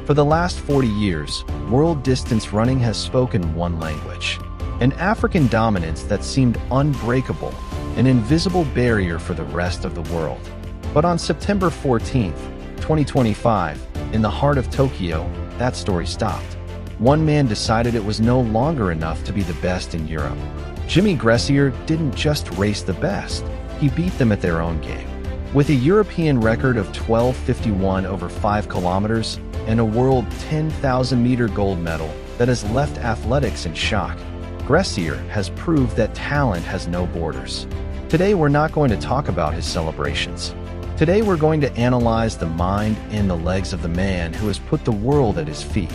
For the last 40 years, world distance running has spoken one language. An African dominance that seemed unbreakable, an invisible barrier for the rest of the world. But on September 14, 2025, in the heart of Tokyo, that story stopped. One man decided it was no longer enough to be the best in Europe. Jimmy Gressier didn't just race the best, he beat them at their own game. With a European record of 12:51 over 5 kilometers and a world 10,000-meter gold medal that has left athletics in shock, Gressier has proved that talent has no borders. Today we're not going to talk about his celebrations. Today we're going to analyze the mind and the legs of the man who has put the world at his feet.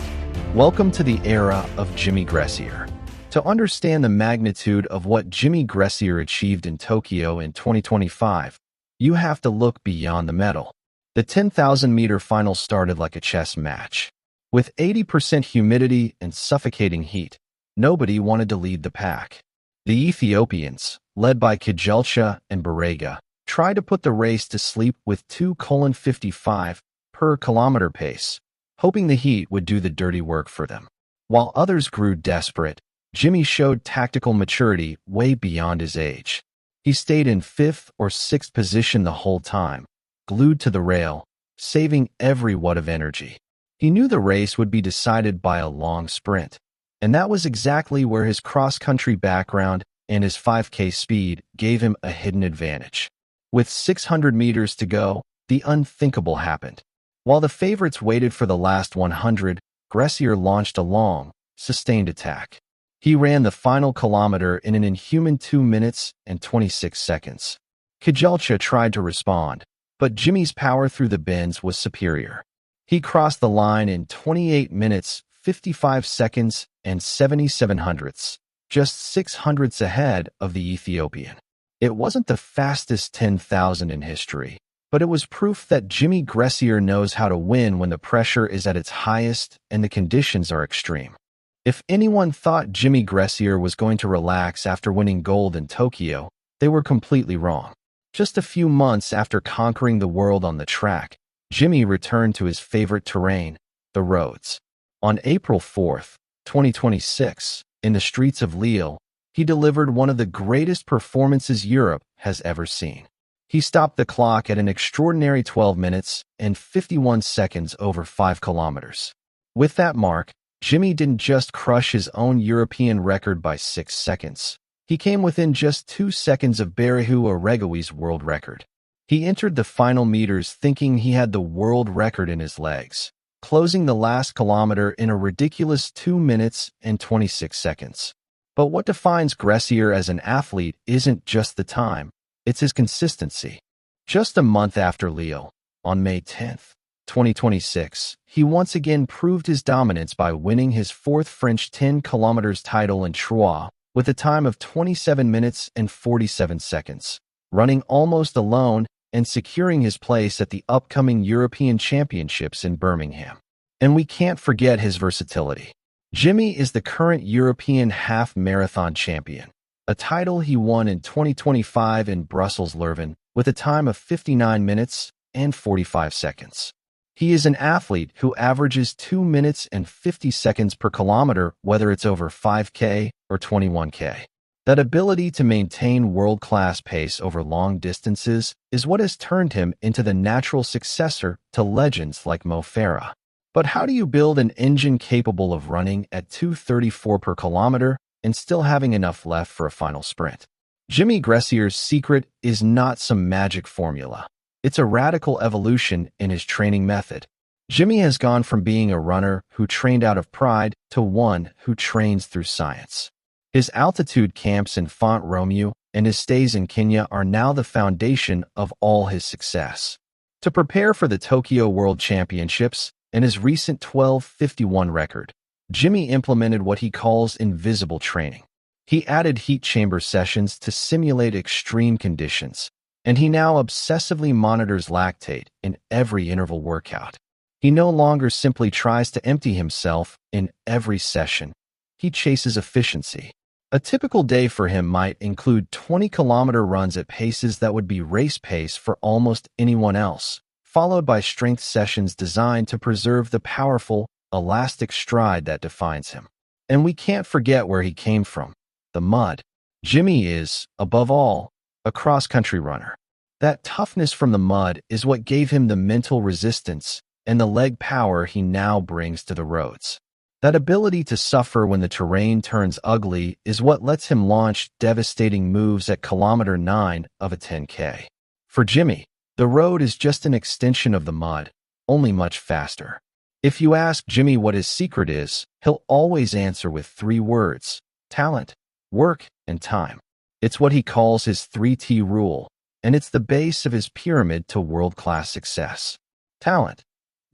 Welcome to the era of Jimmy Gressier. To understand the magnitude of what Jimmy Gressier achieved in Tokyo in 2025, you have to look beyond the medal. The 10,000-meter final started like a chess match. With 80% humidity and suffocating heat, nobody wanted to lead the pack. The Ethiopians, led by Kijelcha and Barega, tried to put the race to sleep with 2:55 per kilometer pace, hoping the heat would do the dirty work for them. While others grew desperate, Jimmy showed tactical maturity way beyond his age. He stayed in 5th or 6th position the whole time, glued to the rail, saving every watt of energy. He knew the race would be decided by a long sprint, and that was exactly where his cross-country background and his 5K speed gave him a hidden advantage. With 600 meters to go, the unthinkable happened. While the favorites waited for the last 100, Gressier launched a long, sustained attack. He ran the final kilometer in an inhuman 2 minutes and 26 seconds. Kijelcha tried to respond, but Jimmy's power through the bends was superior. He crossed the line in 28 minutes, 55 seconds, and 77 hundredths, just 6 hundredths ahead of the Ethiopian. It wasn't the fastest 10,000 in history, but it was proof that Jimmy Gressier knows how to win when the pressure is at its highest and the conditions are extreme. If anyone thought Jimmy Gressier was going to relax after winning gold in Tokyo, they were completely wrong. Just a few months after conquering the world on the track, Jimmy returned to his favorite terrain, the roads. On April 4, 2026, in the streets of Lille, he delivered one of the greatest performances Europe has ever seen. He stopped the clock at an extraordinary 12 minutes and 51 seconds over 5 kilometers. With that mark, Jimmy didn't just crush his own European record by 6 seconds. He came within just 2 seconds of Berihu Oregawi's world record. He entered the final meters thinking he had the world record in his legs, closing the last kilometer in a ridiculous 2 minutes and 26 seconds. But what defines Gressier as an athlete isn't just the time, it's his consistency. Just a month after Lille, on May 10, 2026, he once again proved his dominance by winning his 4th French 10 kilometers title in Troyes with a time of 27 minutes and 47 seconds, running almost alone and securing his place at the upcoming European Championships in Birmingham. And we can't forget his versatility. Jimmy is the current European half marathon champion, a title he won in 2025 in Brussels-Leuven with a time of 59 minutes and 45 seconds. He is an athlete who averages 2 minutes and 50 seconds per kilometer, whether it's over 5K or 21K. That ability to maintain world-class pace over long distances is what has turned him into the natural successor to legends like Mo Farah. But how do you build an engine capable of running at 2:34 per kilometer and still having enough left for a final sprint? Jimmy Gressier's secret is not some magic formula. It's a radical evolution in his training method. Jimmy has gone from being a runner who trained out of pride to one who trains through science. His altitude camps in Font-Romeu and his stays in Kenya are now the foundation of all his success. To prepare for the Tokyo World Championships and his recent 12:51 record, Jimmy implemented what he calls invisible training. He added heat chamber sessions to simulate extreme conditions, and he now obsessively monitors lactate in every interval workout. He no longer simply tries to empty himself in every session. He chases efficiency. A typical day for him might include 20-kilometer runs at paces that would be race pace for almost anyone else, followed by strength sessions designed to preserve the powerful, elastic stride that defines him. And we can't forget where he came from, the mud. Jimmy is, above all, a cross-country runner. That toughness from the mud is what gave him the mental resistance and the leg power he now brings to the roads. That ability to suffer when the terrain turns ugly is what lets him launch devastating moves at kilometer 9 of a 10K. For Jimmy, the road is just an extension of the mud, only much faster. If you ask Jimmy what his secret is, he'll always answer with 3 words: talent, work, and time. It's what he calls his 3T rule, and it's the base of his pyramid to world-class success. Talent.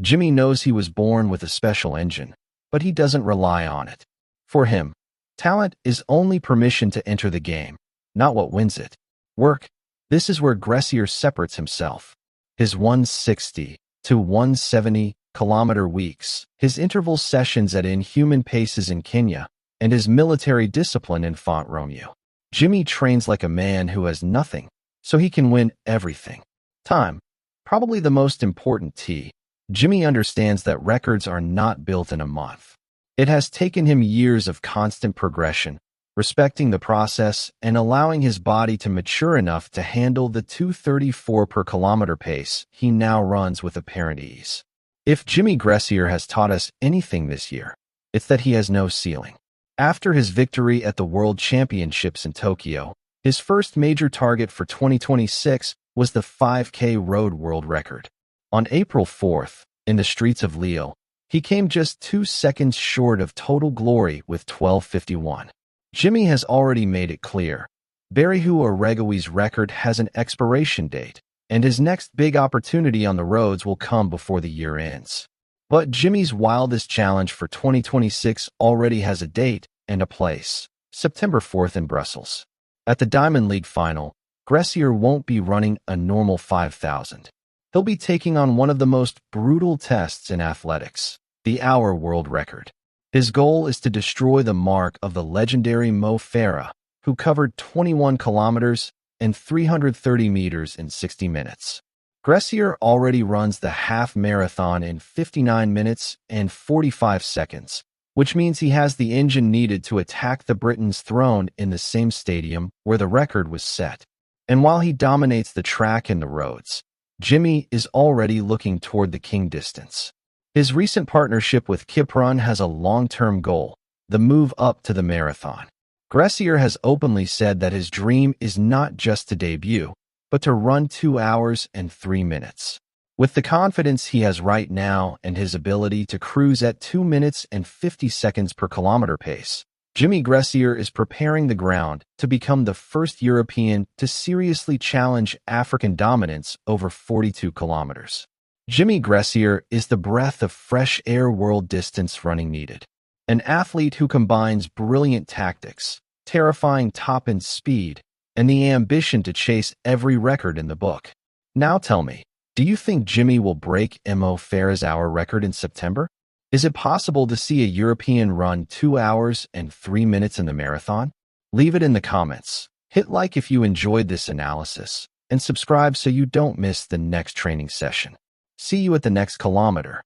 Jimmy knows he was born with a special engine, but he doesn't rely on it. For him, talent is only permission to enter the game, not what wins it. Work. This is where Gressier separates himself. His 160 to 170 kilometer weeks, his interval sessions at inhuman paces in Kenya, and his military discipline in Font-Romeu. Jimmy trains like a man who has nothing, so he can win everything. Time. Probably the most important T. Jimmy understands that records are not built in a month. It has taken him years of constant progression, respecting the process and allowing his body to mature enough to handle the 2:34 per kilometer pace he now runs with apparent ease. If Jimmy Gressier has taught us anything this year, it's that he has no ceiling. After his victory at the World Championships in Tokyo, his first major target for 2026 was the 5K road world record. On April 4th, in the streets of Lille, he came just 2 seconds short of total glory with 12:51. Jimmy has already made it clear. Barihu Oregawi's record has an expiration date, and his next big opportunity on the roads will come before the year ends. But Jimmy's wildest challenge for 2026 already has a date and a place: September 4th in Brussels. At the Diamond League final, Gressier won't be running a normal 5,000. He'll be taking on one of the most brutal tests in athletics, the hour world record. His goal is to destroy the mark of the legendary Mo Farah, who covered 21 kilometers and 330 meters in 60 minutes. Gressier already runs the half marathon in 59 minutes and 45 seconds, which means he has the engine needed to attack the Britain's throne in the same stadium where the record was set. And while he dominates the track and the roads, Jimmy is already looking toward the king distance. His recent partnership with Kiprun has a long-term goal: the move up to the marathon. Gressier has openly said that his dream is not just to debut, but to run 2 hours and 3 minutes. With the confidence he has right now and his ability to cruise at 2 minutes and 50 seconds per kilometer pace, Jimmy Gressier is preparing the ground to become the first European to seriously challenge African dominance over 42 kilometers. Jimmy Gressier is the breath of fresh air world distance running needed. An athlete who combines brilliant tactics, terrifying top-end speed, and the ambition to chase every record in the book. Now tell me, do you think Jimmy will break Mo Farah's hour record in September? Is it possible to see a European run 2 hours and 3 minutes in the marathon? Leave it in the comments. Hit like if you enjoyed this analysis, and subscribe so you don't miss the next training session. See you at the next kilometer.